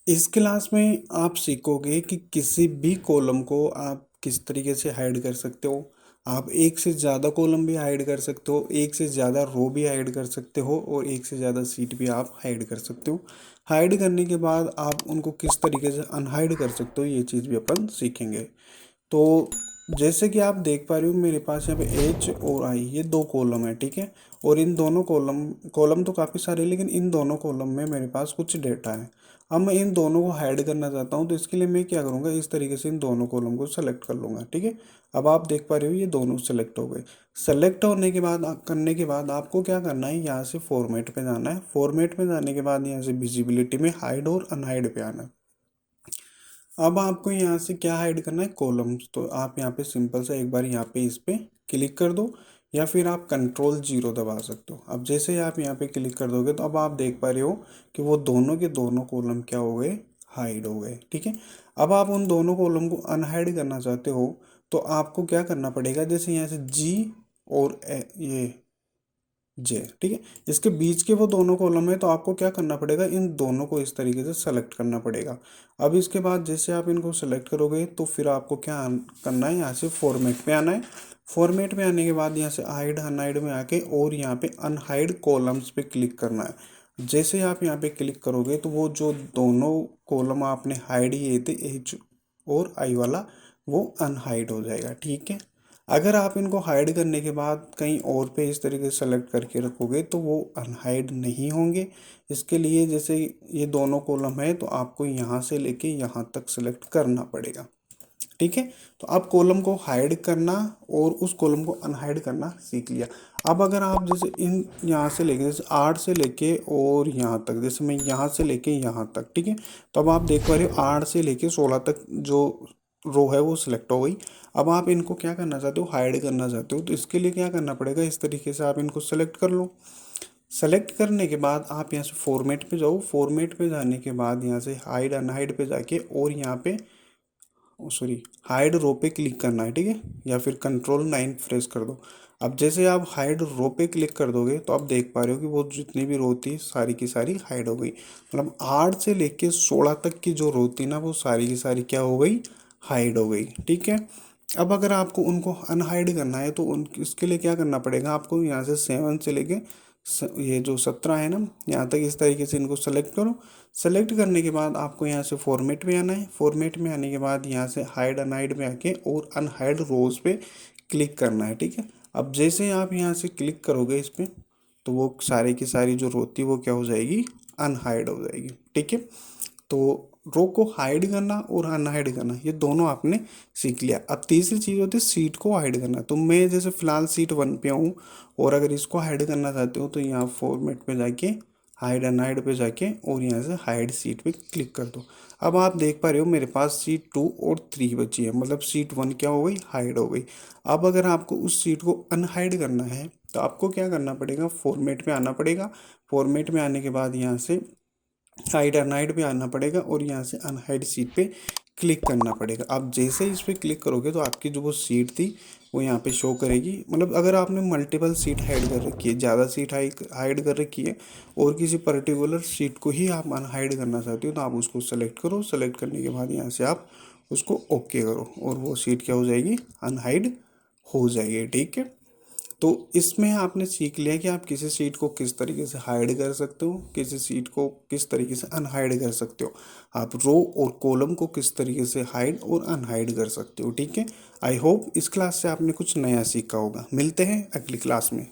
इस क्लास में आप सीखोगे कि किसी भी कॉलम को आप किस तरीके से हाइड कर सकते हो। आप एक से ज़्यादा कॉलम भी हाइड कर सकते हो, एक से ज़्यादा रो भी हाइड कर सकते हो और एक से ज़्यादा सीट भी आप हाइड कर सकते हो। हाइड करने के बाद आप उनको किस तरीके से अनहाइड कर सकते हो, ये चीज़ भी अपन सीखेंगे। तो जैसे कि आप देख पा रहे हो मेरे पास यहाँ पे एच और आई ये दो कॉलम है, ठीक है। और इन दोनों कॉलम कॉलम तो काफ़ी सारे हैं, लेकिन इन दोनों कॉलम में मेरे पास कुछ डेटा है। अब मैं इन दोनों को हाइड करना चाहता हूँ, तो इसके लिए मैं क्या करूँगा, इस तरीके से इन दोनों कॉलम को सेलेक्ट कर लूँगा, ठीक है। अब आप देख पा रहे हो ये दोनों सेलेक्ट हो गए। सेलेक्ट होने के बाद करने के बाद आपको क्या करना है, यहाँ से फॉर्मेट पे जाना है। फॉर्मेट पे जाने के बाद यहाँ से विजिबिलिटी में हाइड और अनहाइड पे आना है। अब आपको यहाँ से क्या हाइड करना है, कॉलम्स। तो आप यहाँ पे सिंपल सा एक बार यहाँ पे इस पे क्लिक कर दो, या फिर आप कंट्रोल 0 दबा सकते हो। अब जैसे ही आप यहाँ पे क्लिक कर दोगे तो अब आप देख पा रहे हो कि वो दोनों के दोनों कॉलम क्या हो गए, हाइड हो गए, ठीक है। अब आप उन दोनों कॉलम को अनहाइड करना चाहते हो, तो आपको क्या करना पड़ेगा, जैसे यहाँ से जी और ये जे, ठीक है, इसके बीच के वो दोनों कॉलम है, तो आपको क्या करना पड़ेगा, इन दोनों को इस तरीके से सेलेक्ट करना पड़ेगा। अब इसके बाद जैसे आप इनको सेलेक्ट करोगे तो फिर आपको क्या करना है, यहाँ से फॉर्मेट पे आना है। फॉर्मेट में आने के बाद यहाँ से हाइड अनहाइड में आके और यहाँ पे अनहाइड कॉलम्स पे क्लिक करना है। जैसे आप यहाँ पे क्लिक करोगे तो वो जो दोनों कॉलम आपने हाइड किए थे, एच और आई वाला, वो अनहाइड हो जाएगा, ठीक है। अगर आप इनको हाइड करने के बाद कहीं और पे इस तरीके से सेलेक्ट करके रखोगे तो वो अनहाइड नहीं होंगे। इसके लिए जैसे ये दोनों कॉलम है तो आपको यहाँ से लेके यहाँ तक सेलेक्ट करना पड़ेगा, ठीक है। तो आप कॉलम को हाइड करना और उस कॉलम को अनहाइड करना सीख लिया। अब अगर आप जैसे इन यहाँ से लेके जैसे 8 से लेके और यहाँ तक, जैसे मैं यहाँ से लेके यहाँ तक, ठीक है। तो अब आप देख पा रहे हो 8 से लेके 16 तक जो रो है वो सिलेक्ट हो गई। अब आप इनको क्या करना चाहते हो, हाइड करना चाहते हो, तो इसके लिए क्या करना पड़ेगा, इस तरीके से आप इनको सेलेक्ट कर लो। सेलेक्ट करने के बाद आप यहाँ से फॉर्मेट पे जाओ। फॉर्मेट पे जाने के बाद यहाँ से हाइड अनहाइड पे जाके और यहाँ पे सॉरी हाइड रो पे क्लिक करना है, ठीक है, या फिर कंट्रोल 9 प्रेस कर दो। अब जैसे आप हाइड रो पे क्लिक कर दोगे तो आप देख पा रहे हो कि वो जितनी भी रो थी सारी की सारी हाइड हो गई। मतलब 8 से लेके 16 तक की जो रो थी ना, वो सारी की सारी क्या हो गई, हाइड हो गई, ठीक है। अब अगर आपको उनको अनहाइड करना है तो उन इसके लिए क्या करना पड़ेगा, आपको यहाँ से 7 से लेके ये जो 17 है ना, यहाँ तक इस तरीके से इनको सेलेक्ट करो। सेलेक्ट करने के बाद आपको यहाँ से फॉर्मेट में आना है। फॉर्मेट में आने के बाद यहाँ से हाइड अनहाइड में आके और अनहाइड रोज पे क्लिक करना है, ठीक है। अब जैसे आप यहाँ से क्लिक करोगे इस पे, तो वो सारी की सारी जो रो थी वो क्या हो जाएगी, अनहाइड हो जाएगी, ठीक है। तो रो को हाइड करना और अनहाइड करना ये दोनों आपने सीख लिया। अब तीसरी चीज़ होती है सीट को हाइड करना। तो मैं जैसे फिलहाल सीट 1 पे हूँ, और अगर इसको हाइड करना चाहते हो तो यहाँ फॉर्मेट पे जाके हाइड अनहाइड पे जाके और यहाँ से हाइड सीट पे क्लिक कर दो। अब आप देख पा रहे हो मेरे पास सीट 2 और 3 बची है, मतलब सीट 1 क्या हो गई, हाइड हो गई। अब अगर आपको उस सीट को अनहाइड करना है तो आपको क्या करना पड़ेगा, फॉर्मेट में आना पड़ेगा। फॉर्मेट में आने के बाद यहाँ से हाइड अनहाइड पे आना पड़ेगा और यहाँ से अनहाइड सीट पे क्लिक करना पड़ेगा। आप जैसे ही इस पर क्लिक करोगे तो आपकी जो वो सीट थी वो यहाँ पे शो करेगी। मतलब अगर आपने मल्टीपल सीट हाइड कर रखी है, ज़्यादा सीट हाइड कर रखी है और किसी पर्टिकुलर सीट को ही आप अनहाइड करना चाहते हो, तो आप उसको सेलेक्ट करो। सेलेक्ट करने के बाद यहाँ से आप उसको ओके करो और वो सीट क्या हो जाएगी, अनहाइड हो जाएगी, ठीक है। तो इसमें आपने सीख लिया कि आप किसी सीट को किस तरीके से हाइड कर सकते हो, किसी सीट को किस तरीके से अनहाइड कर सकते हो, आप रो और कॉलम को किस तरीके से हाइड और अनहाइड कर सकते हो, ठीक है। आई होप इस क्लास से आपने कुछ नया सीखा होगा। मिलते हैं अगली क्लास में।